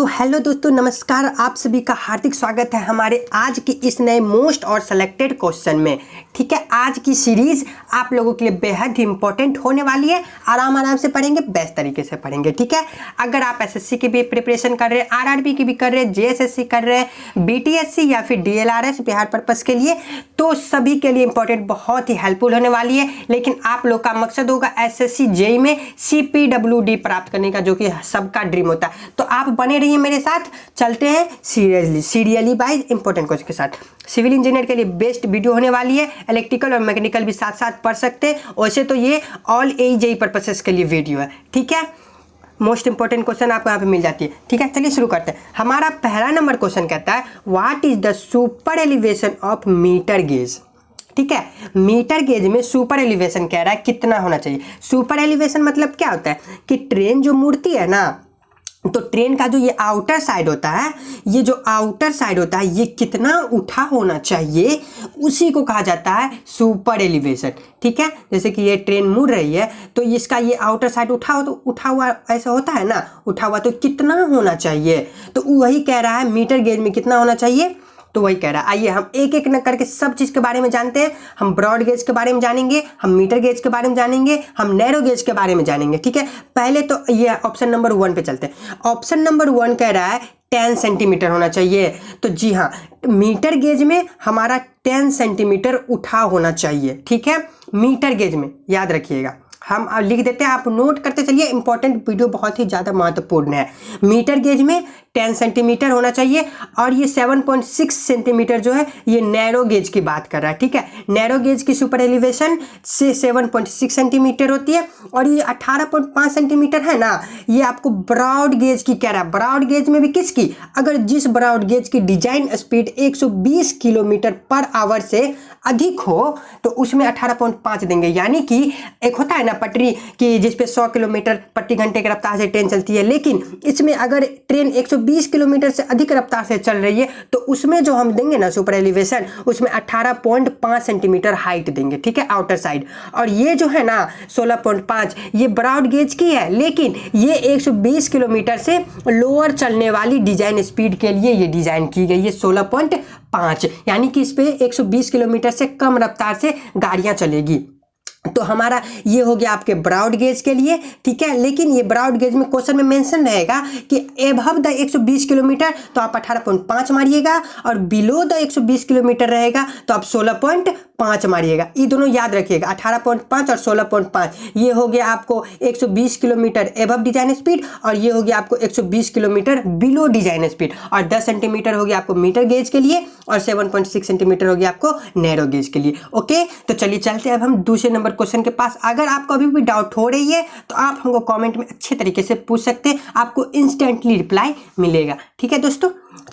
तो हेलो दोस्तों, नमस्कार। आप सभी का हार्दिक स्वागत है हमारे आज की इस नए मोस्ट और सेलेक्टेड क्वेश्चन में। ठीक है, आज की सीरीज आप लोगों के लिए बेहद ही इंपॉर्टेंट होने वाली है। आराम से पढ़ेंगे, बेस्ट तरीके से पढ़ेंगे। ठीक है, अगर आप एसएससी की भी प्रिपरेशन कर रहे हैं, आरआरबी की भी कर रहे हैं, जेएसएससी कर रहे हैं, बीटीएससी या फिर डीएलआरएस बिहार पर्पस के लिए, तो सभी के लिए इंपॉर्टेंट, बहुत ही हेल्पफुल होने वाली है। लेकिन आप लोग का मकसद होगा एसएससी जेईई में CPWD प्राप्त करने का, जो कि सबका ड्रीम होता है। तो आप बने रहिए मेरे साथ, चलते हैं सीरियली वाइज इंपॉर्टेंट क्वेश्चन के साथ। सिविल इंजीनियर के लिए बेस्ट वीडियो होने वाली है। इलेक्ट्रिकल और मैकेनिकल भी साथ साथ पढ़ सकते हैं। वैसे तो ये ऑल जेईई पर्पसेस के लिए वीडियो है। ठीक है, मोस्ट इंपॉर्टेंट क्वेश्चन आपको यहाँ पे मिल जाती है। ठीक है, चलिए शुरू करते हैं। हमारा पहला नंबर क्वेश्चन कहता है, what is the super elevation of metre gauge. ठीक है, मीटर गेज में सुपर एलिवेशन कह रहा है कितना होना चाहिए। सुपर एलिवेशन मतलब क्या होता है कि ट्रेन जो मुड़ती है ना, तो ट्रेन का जो ये आउटर साइड होता है, ये जो आउटर साइड होता है, ये कितना उठा होना चाहिए, उसी को कहा जाता है सुपर एलिवेशन। ठीक है, जैसे कि ये ट्रेन मुड़ रही है तो इसका ये आउटर साइड उठा हुआ ऐसा होता है ना, उठा हुआ, तो कितना होना चाहिए, तो वही कह रहा है मीटर गेज में कितना होना चाहिए, तो वही कह रहा है। आइए हम एक एक न करके सब चीज़ के बारे में जानते हैं। हम ब्रॉड गेज के बारे में जानेंगे, हम मीटर गेज के बारे में जानेंगे, हम नैरो गेज के बारे में जानेंगे। ठीक है, पहले तो ये ऑप्शन नंबर 1 पे चलते हैं। ऑप्शन नंबर 1 कह रहा है 10 सेंटीमीटर होना चाहिए। तो जी हाँ, मीटर गेज में हमारा 10 सेंटीमीटर उठा होना चाहिए। ठीक है, मीटर गेज में याद रखिएगा। हम लिख देते हैं, आप नोट करते चलिए, इंपॉर्टेंट वीडियो बहुत ही ज़्यादा महत्वपूर्ण है। मीटर गेज में 10 सेंटीमीटर होना चाहिए। और ये 7.6 सेंटीमीटर जो है, ये नैरो गेज की बात कर रहा है। ठीक है, नैरो गेज की सुपर एलिवेशन से 7.6 सेंटीमीटर होती है। और ये 18.5 सेंटीमीटर है ना, ये आपको ब्रॉड गेज की कह रहा है। ब्रॉड गेज में भी किसकी, अगर जिस ब्रॉड गेज की design speed 120 kilometre per hour से अधिक हो, तो उसमें 18.5 देंगे। यानी कि एक होता है ना पटरी कि जिसपे 100 किलोमीटर प्रति घंटे की रफ्तार से ट्रेन चलती है, लेकिन इसमें अगर ट्रेन 120 किलोमीटर से अधिक रफ्तार से चल रही है, तो उसमें जो हम देंगे ना सुपर एलिवेशन, उसमें 18.5 सेंटीमीटर हाइट देंगे। ठीक है, आउटर साइड। और ये जो है ना 16.5, ये ब्रॉड गेज की है, लेकिन ये 120 किलोमीटर से लोअर चलने वाली डिजाइन स्पीड के लिए ये डिजाइन की गई है 16.5। यानी कि इस पे 120 किलोमीटर से कम रफ्तार से गाड़ियां चलेगी। तो हमारा ये हो गया आपके ब्रॉड गेज के लिए। ठीक है, लेकिन ये ब्रॉड गेज में क्वेश्चन में मेंशन रहेगा कि एबव द 120 किलोमीटर तो आप 18.5 मारिएगा, और बिलो द 120 किलोमीटर रहेगा तो आप 16.5 मारिएगा। ये दोनों याद रखिएगा, 18.5 और 16.5। ये हो गया आपको 120 किलोमीटर एबव डिजाइन स्पीड, और ये हो गया आपको 120 किलोमीटर बिलो डिजाइन स्पीड। और 10 सेंटीमीटर हो गया आपको मीटर गेज के लिए, और 7.6 सेंटीमीटर हो गया आपको नैरो गेज के लिए। ओके, तो चलिए चलते हैं अब हम दूसरे नंबर क्वेश्चन के पास। अगर आपको अभी भी डाउट हो रही है तो आप हमको कमेंट में अच्छे तरीके से पूछ सकते हैं, आपको इंस्टेंटली रिप्लाई मिलेगा। ठीक है दोस्तों।